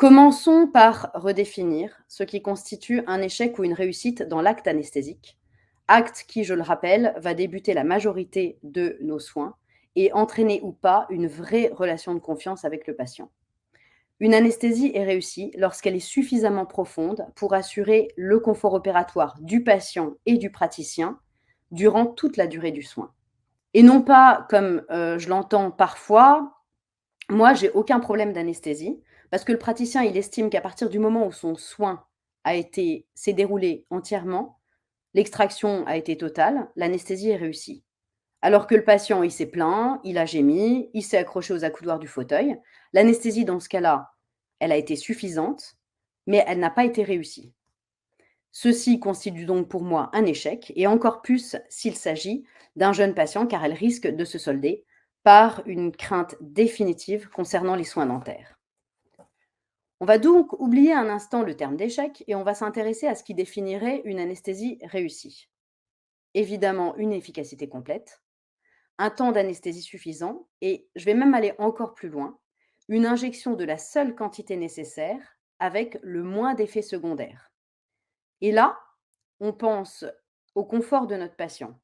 Commençons par redéfinir ce qui constitue un échec ou une réussite dans l'acte anesthésique. Acte qui, je le rappelle, va débuter la majorité de nos soins et entraîner ou pas une vraie relation de confiance avec le patient. Une anesthésie est réussie lorsqu'elle est suffisamment profonde pour assurer le confort opératoire du patient et du praticien durant toute la durée du soin. Et non pas, comme je l'entends parfois, moi, j'ai aucun problème d'anesthésie parce que le praticien, il estime qu'à partir du moment où son soin s'est déroulé entièrement, l'extraction a été totale, l'anesthésie est réussie. Alors que le patient, il s'est plaint, il a gémi, il s'est accroché aux accoudoirs du fauteuil. L'anesthésie, dans ce cas-là, elle a été suffisante, mais elle n'a pas été réussie. Ceci constitue donc pour moi un échec, et encore plus s'il s'agit d'un jeune patient, car elle risque de se solder par une crainte définitive concernant les soins dentaires. On va donc oublier un instant le terme d'échec et on va s'intéresser à ce qui définirait une anesthésie réussie. Évidemment, une efficacité complète, un temps d'anesthésie suffisant et, je vais même aller encore plus loin, une injection de la seule quantité nécessaire avec le moins d'effets secondaires. Et là, on pense au confort de notre patient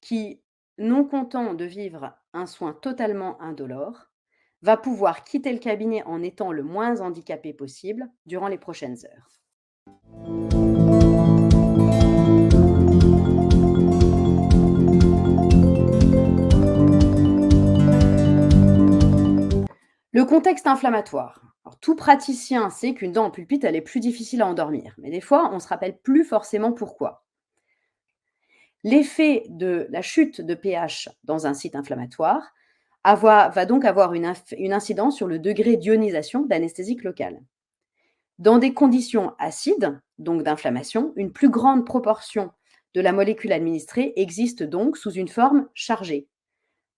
qui, non content de vivre un soin totalement indolore, va pouvoir quitter le cabinet en étant le moins handicapé possible durant les prochaines heures. Le contexte inflammatoire. Alors, tout praticien sait qu'une dent en pulpite, elle est plus difficile à endormir, mais des fois, on ne se rappelle plus forcément pourquoi. L'effet de la chute de pH dans un site inflammatoire va donc avoir une incidence sur le degré d'ionisation d'anesthésique locale. Dans des conditions acides, donc d'inflammation, une plus grande proportion de la molécule administrée existe donc sous une forme chargée.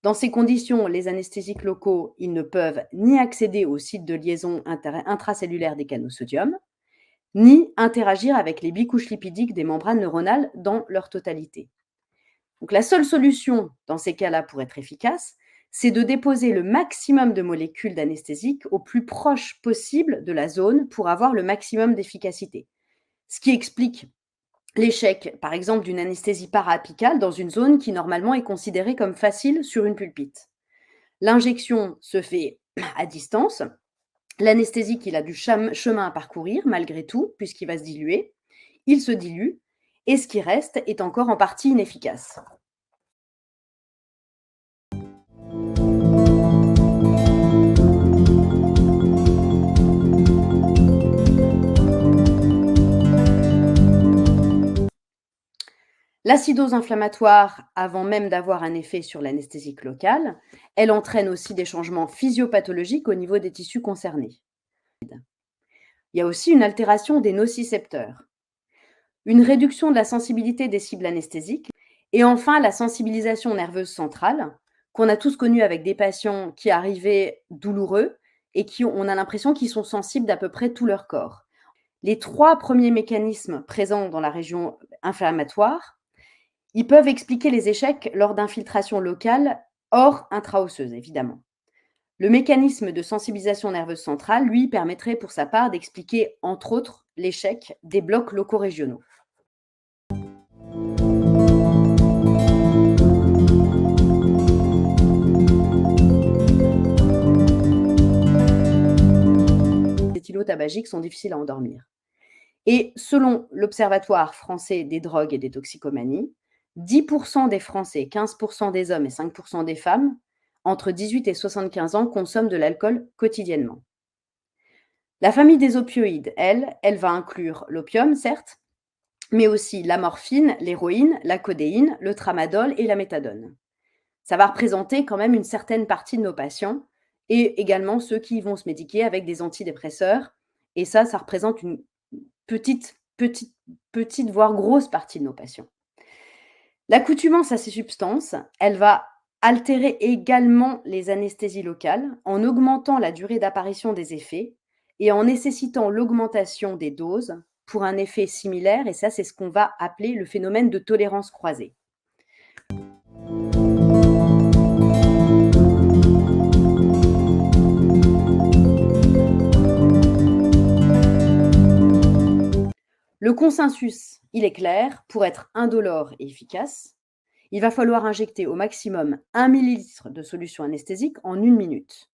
Dans ces conditions, les anesthésiques locaux, ils ne peuvent ni accéder au site de liaison intracellulaire des canaux sodium, ni interagir avec les bicouches lipidiques des membranes neuronales dans leur totalité. Donc la seule solution dans ces cas-là pour être efficace, c'est de déposer le maximum de molécules d'anesthésique au plus proche possible de la zone pour avoir le maximum d'efficacité. Ce qui explique l'échec, par exemple, d'une anesthésie para-apicale dans une zone qui normalement est considérée comme facile sur une pulpite. L'injection se fait à distance. L'anesthésique, il a du chemin à parcourir malgré tout, puisqu'il va se diluer. Il se dilue et ce qui reste est encore en partie inefficace. L'acidose inflammatoire, avant même d'avoir un effet sur l'anesthésique locale, elle entraîne aussi des changements physiopathologiques au niveau des tissus concernés. Il y a aussi une altération des nocicepteurs, une réduction de la sensibilité des cibles anesthésiques et enfin la sensibilisation nerveuse centrale, qu'on a tous connue avec des patients qui arrivaient douloureux et on a l'impression qu'ils sont sensibles d'à peu près tout leur corps. Les 3 premiers mécanismes présents dans la région inflammatoire, ils peuvent expliquer les échecs lors d'infiltrations locales hors intraosseuse, évidemment. Le mécanisme de sensibilisation nerveuse centrale, lui, permettrait pour sa part d'expliquer, entre autres, l'échec des blocs locaux régionaux. Les éthylotabagiques sont difficiles à endormir. Et selon l'Observatoire français des drogues et des toxicomanies, 10% des Français, 15% des hommes et 5% des femmes, entre 18 et 75 ans, consomment de l'alcool quotidiennement. La famille des opioïdes, elle va inclure l'opium, certes, mais aussi la morphine, l'héroïne, la codéine, le tramadol et la méthadone. Ça va représenter quand même une certaine partie de nos patients et également ceux qui vont se médiquer avec des antidépresseurs. Et ça représente une petite, voire grosse partie de nos patients. L'accoutumance à ces substances, elle va altérer également les anesthésies locales en augmentant la durée d'apparition des effets et en nécessitant l'augmentation des doses pour un effet similaire, et ça, c'est ce qu'on va appeler le phénomène de tolérance croisée. Le consensus, il est clair, pour être indolore et efficace, il va falloir injecter au maximum 1 millilitre de solution anesthésique en 1 minute.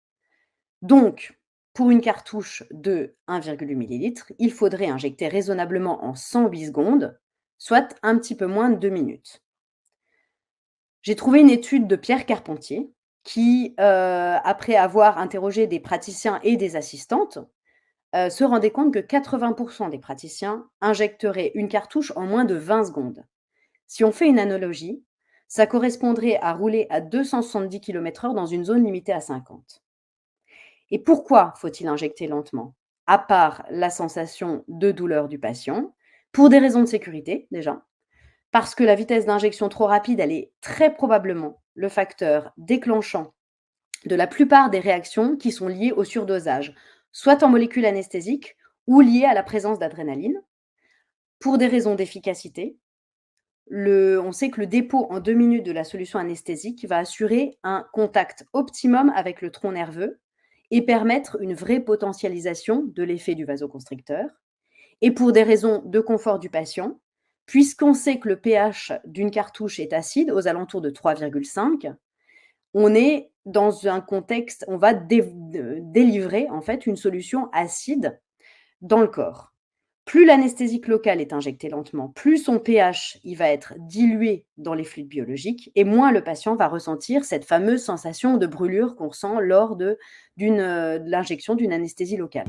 Donc, pour une cartouche de 1,8 millilitre, il faudrait injecter raisonnablement en 108 secondes, soit un petit peu moins de 2 minutes. J'ai trouvé une étude de Pierre Carpentier qui, après avoir interrogé des praticiens et des assistantes, se rendait compte que 80 des praticiens injecteraient une cartouche en moins de 20 secondes. Si on fait une analogie, ça correspondrait à rouler à 270 km/h dans une zone limitée à 50. Et pourquoi faut-il injecter lentement? À part la sensation de douleur du patient, pour des raisons de sécurité déjà, parce que la vitesse d'injection trop rapide, elle est très probablement le facteur déclenchant de la plupart des réactions qui sont liées au surdosage, soit en molécules anesthésiques ou liées à la présence d'adrénaline. Pour des raisons d'efficacité, on sait que le dépôt en 2 minutes de la solution anesthésique va assurer un contact optimum avec le tronc nerveux et permettre une vraie potentialisation de l'effet du vasoconstricteur. Et pour des raisons de confort du patient, puisqu'on sait que le pH d'une cartouche est acide, aux alentours de 3,5, on est dans un contexte, on va délivrer en fait une solution acide dans le corps. Plus l'anesthésique locale est injectée lentement, plus son pH il va être dilué dans les fluides biologiques et moins le patient va ressentir cette fameuse sensation de brûlure qu'on ressent lors de l'injection d'une anesthésie locale.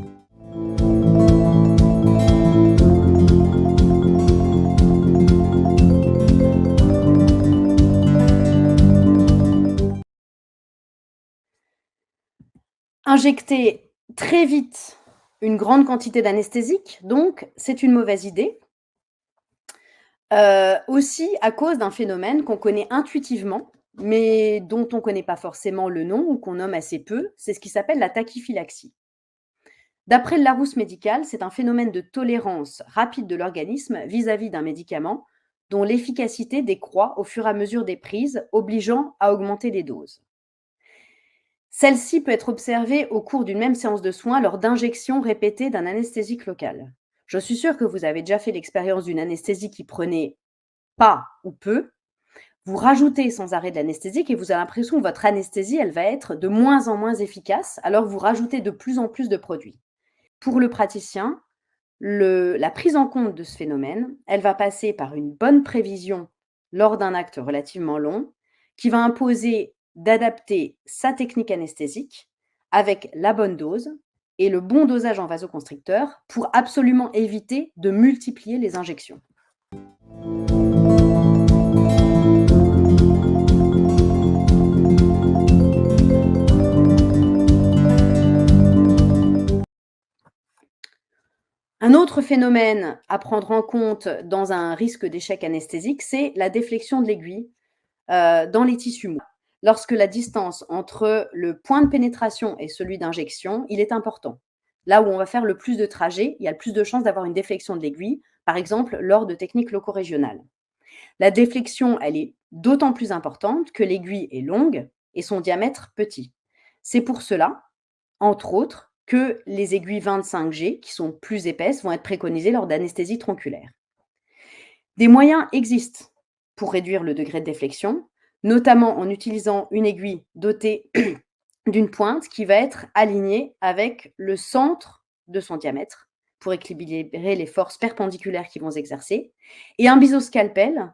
Injecter très vite une grande quantité d'anesthésique, donc c'est une mauvaise idée. Aussi à cause d'un phénomène qu'on connaît intuitivement, mais dont on ne connaît pas forcément le nom ou qu'on nomme assez peu, c'est ce qui s'appelle la tachyphylaxie. D'après le Larousse médical, c'est un phénomène de tolérance rapide de l'organisme vis-à-vis d'un médicament dont l'efficacité décroît au fur et à mesure des prises, obligeant à augmenter les doses. Celle-ci peut être observée au cours d'une même séance de soins lors d'injections répétées d'un anesthésique local. Je suis sûre que vous avez déjà fait l'expérience d'une anesthésie qui prenait pas ou peu. Vous rajoutez sans arrêt de l'anesthésique et vous avez l'impression que votre anesthésie, elle va être de moins en moins efficace, alors que vous rajoutez de plus en plus de produits. Pour le praticien, la prise en compte de ce phénomène, elle va passer par une bonne prévision lors d'un acte relativement long, qui va imposer d'adapter sa technique anesthésique avec la bonne dose et le bon dosage en vasoconstricteur pour absolument éviter de multiplier les injections. Un autre phénomène à prendre en compte dans un risque d'échec anesthésique, c'est la déflexion de l'aiguille dans les tissus mous. Lorsque la distance entre le point de pénétration et celui d'injection, il est important. Là où on va faire le plus de trajets, il y a le plus de chances d'avoir une déflexion de l'aiguille, par exemple lors de techniques loco-régionales. La déflexion, elle est d'autant plus importante que l'aiguille est longue et son diamètre petit. C'est pour cela, entre autres, que les aiguilles 25G, qui sont plus épaisses, vont être préconisées lors d'anesthésie tronculaire. Des moyens existent pour réduire le degré de déflexion, notamment en utilisant une aiguille dotée d'une pointe qui va être alignée avec le centre de son diamètre pour équilibrer les forces perpendiculaires qui vont s'exercer, et un bisoscalpel,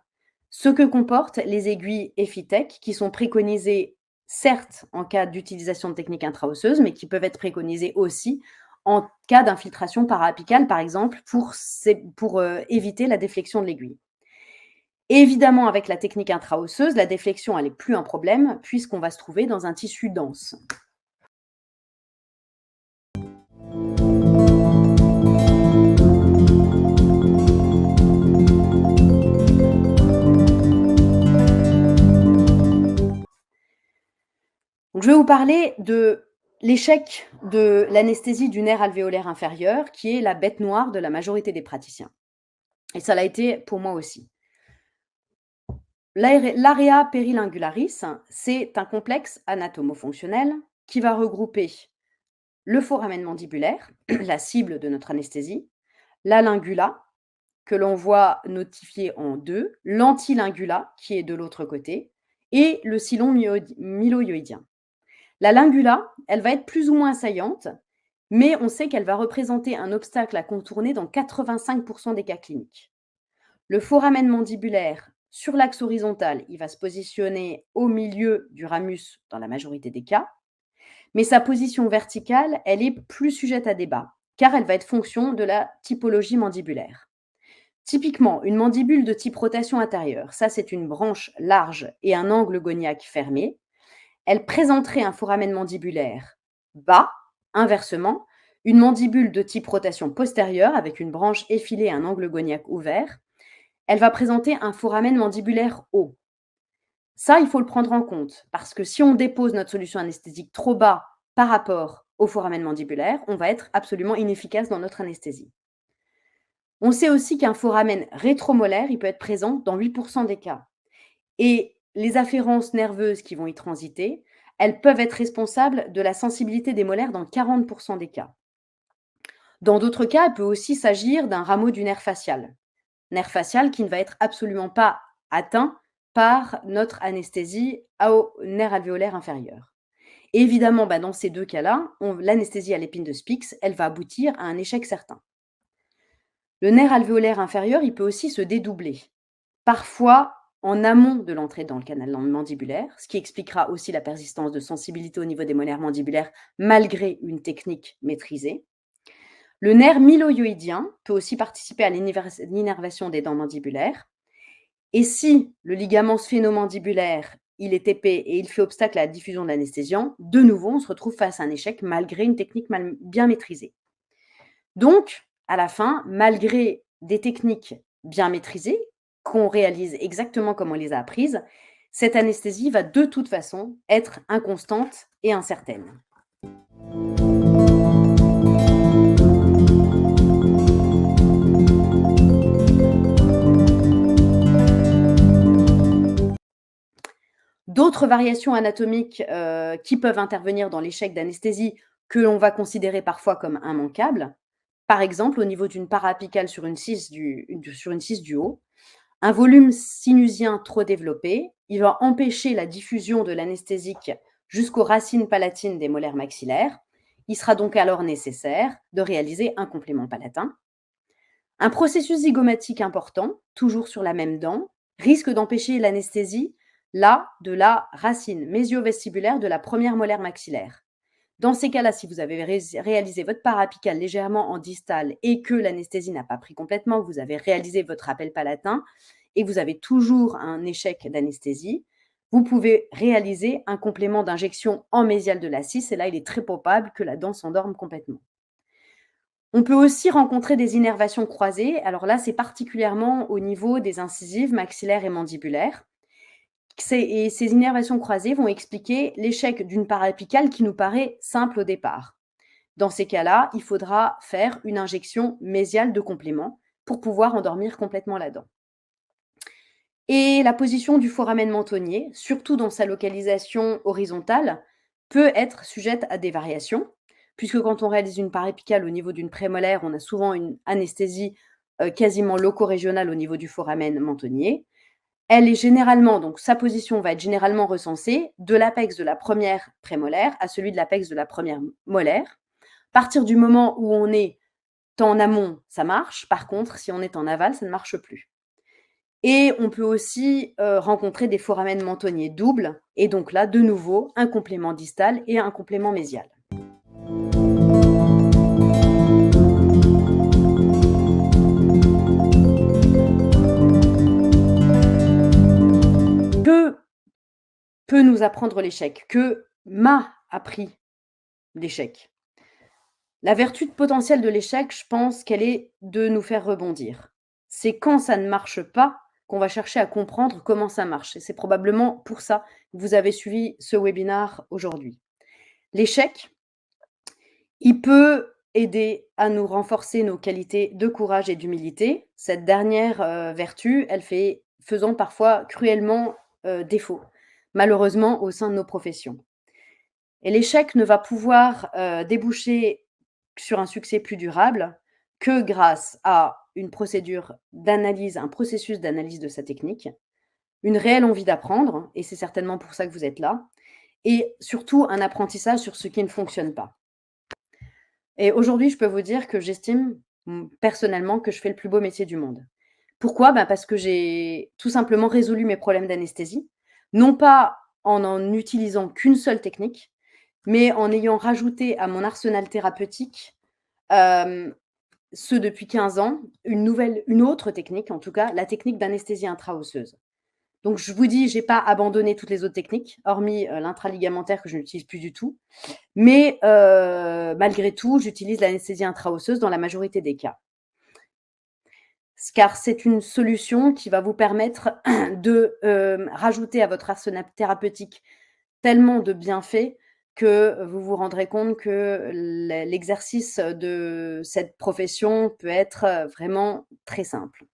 ce que comportent les aiguilles Effitech, qui sont préconisées certes en cas d'utilisation de techniques intraosseuses, mais qui peuvent être préconisées aussi en cas d'infiltration para-apicale, par exemple, pour éviter la déflexion de l'aiguille. Évidemment, avec la technique intraosseuse, la déflexion, elle n'est plus un problème puisqu'on va se trouver dans un tissu dense. Donc, je vais vous parler de l'échec de l'anesthésie du nerf alvéolaire inférieur, qui est la bête noire de la majorité des praticiens. Et ça l'a été pour moi aussi. L'area perilingularis, c'est un complexe anatomo-fonctionnel qui va regrouper le foramen mandibulaire, la cible de notre anesthésie, la lingula, que l'on voit notifié en deux, l'antilingula, qui est de l'autre côté, et le sillon mylohyoïdien. La lingula, elle va être plus ou moins saillante, mais on sait qu'elle va représenter un obstacle à contourner dans 85% des cas cliniques. Le foramen mandibulaire, sur l'axe horizontal, il va se positionner au milieu du ramus dans la majorité des cas, mais sa position verticale, elle est plus sujette à débat, car elle va être fonction de la typologie mandibulaire. Typiquement, une mandibule de type rotation intérieure, ça c'est une branche large et un angle goniaque fermé, elle présenterait un foramen mandibulaire bas. Inversement, une mandibule de type rotation postérieure avec une branche effilée et un angle goniaque ouvert, elle va présenter un foramen mandibulaire haut. Ça, il faut le prendre en compte parce que si on dépose notre solution anesthésique trop bas par rapport au foramen mandibulaire, on va être absolument inefficace dans notre anesthésie. On sait aussi qu'un foramen rétromolaire, il peut être présent dans 8% des cas. Et les afférences nerveuses qui vont y transiter, elles peuvent être responsables de la sensibilité des molaires dans 40% des cas. Dans d'autres cas, il peut aussi s'agir d'un rameau du nerf facial. Nerf facial qui ne va être absolument pas atteint par notre anesthésie au nerf alvéolaire inférieur. Et évidemment, dans ces deux cas-là, l'anesthésie à l'épine de Spix, elle va aboutir à un échec certain. Le nerf alvéolaire inférieur, il peut aussi se dédoubler. Parfois en amont de l'entrée dans le canal mandibulaire, ce qui expliquera aussi la persistance de sensibilité au niveau des molaires mandibulaires malgré une technique maîtrisée. Le nerf mylohyoïdien peut aussi participer à l'innervation des dents mandibulaires. Et si le ligament sphénomandibulaire, il est épais et il fait obstacle à la diffusion de l'anesthésiant, de nouveau, on se retrouve face à un échec malgré une technique bien maîtrisée. Donc, à la fin, malgré des techniques bien maîtrisées, qu'on réalise exactement comme on les a apprises, cette anesthésie va de toute façon être inconstante et incertaine. D'autres variations anatomiques qui peuvent intervenir dans l'échec d'anesthésie que l'on va considérer parfois comme immanquables, par exemple au niveau d'une parapicale sur une cisse du haut, un volume sinusien trop développé, il va empêcher la diffusion de l'anesthésique jusqu'aux racines palatines des molaires maxillaires. Il sera donc alors nécessaire de réaliser un complément palatin. Un processus zygomatique important, toujours sur la même dent, risque d'empêcher l'anesthésie de la racine mésio-vestibulaire de la première molaire maxillaire. Dans ces cas-là, si vous avez réalisé votre parapicale légèrement en distal et que l'anesthésie n'a pas pris complètement, vous avez réalisé votre appel palatin et vous avez toujours un échec d'anesthésie, vous pouvez réaliser un complément d'injection en mésial de la cisse et là, il est très probable que la dent s'endorme complètement. On peut aussi rencontrer des innervations croisées. Alors là, c'est particulièrement au niveau des incisives maxillaires et mandibulaires. Et ces innervations croisées vont expliquer l'échec d'une parapicale qui nous paraît simple au départ. Dans ces cas-là, il faudra faire une injection mésiale de complément pour pouvoir endormir complètement la dent. Et la position du foramen mentonnier, surtout dans sa localisation horizontale, peut être sujette à des variations, puisque quand on réalise une parapicale au niveau d'une prémolaire, on a souvent une anesthésie quasiment loco-régionale au niveau du foramen mentonnier. Elle est généralement, donc sa position va être généralement recensée de l'apex de la première prémolaire à celui de l'apex de la première molaire. À partir du moment où on est en amont, ça marche. Par contre, si on est en aval, ça ne marche plus. Et on peut aussi rencontrer des foramen mentonniers doubles. Et donc là, de nouveau, un complément distal et un complément mésial. Que peut nous apprendre l'échec? Que m'a appris l'échec? La vertu potentielle de l'échec, je pense qu'elle est de nous faire rebondir. C'est quand ça ne marche pas qu'on va chercher à comprendre comment ça marche. Et c'est probablement pour ça que vous avez suivi ce webinaire aujourd'hui. L'échec, il peut aider à nous renforcer nos qualités de courage et d'humilité. Cette dernière vertu, faisant parfois cruellement défaut, malheureusement au sein de nos professions. Et l'échec ne va pouvoir déboucher sur un succès plus durable que grâce à une procédure d'analyse, un processus d'analyse de sa technique, une réelle envie d'apprendre, et c'est certainement pour ça que vous êtes là, et surtout un apprentissage sur ce qui ne fonctionne pas. Et aujourd'hui, je peux vous dire que j'estime, personnellement, que je fais le plus beau métier du monde. Pourquoi? Bah, parce que j'ai tout simplement résolu mes problèmes d'anesthésie, non pas en utilisant qu'une seule technique, mais en ayant rajouté à mon arsenal thérapeutique, hem, ce depuis 15 ans, une autre technique en tout cas, la technique d'anesthésie intra-osseuse. Donc je vous dis, j'ai pas abandonné toutes les autres techniques, hormis, l'intraligamentaire que je n'utilise plus du tout. Mais malgré tout, j'utilise l'anesthésie intra-osseuse dans la majorité des cas. Car c'est une solution qui va vous permettre de, rajouter à votre arsenal thérapeutique tellement de bienfaits que vous vous rendrez compte que l'exercice de cette profession peut être, vraiment très simple.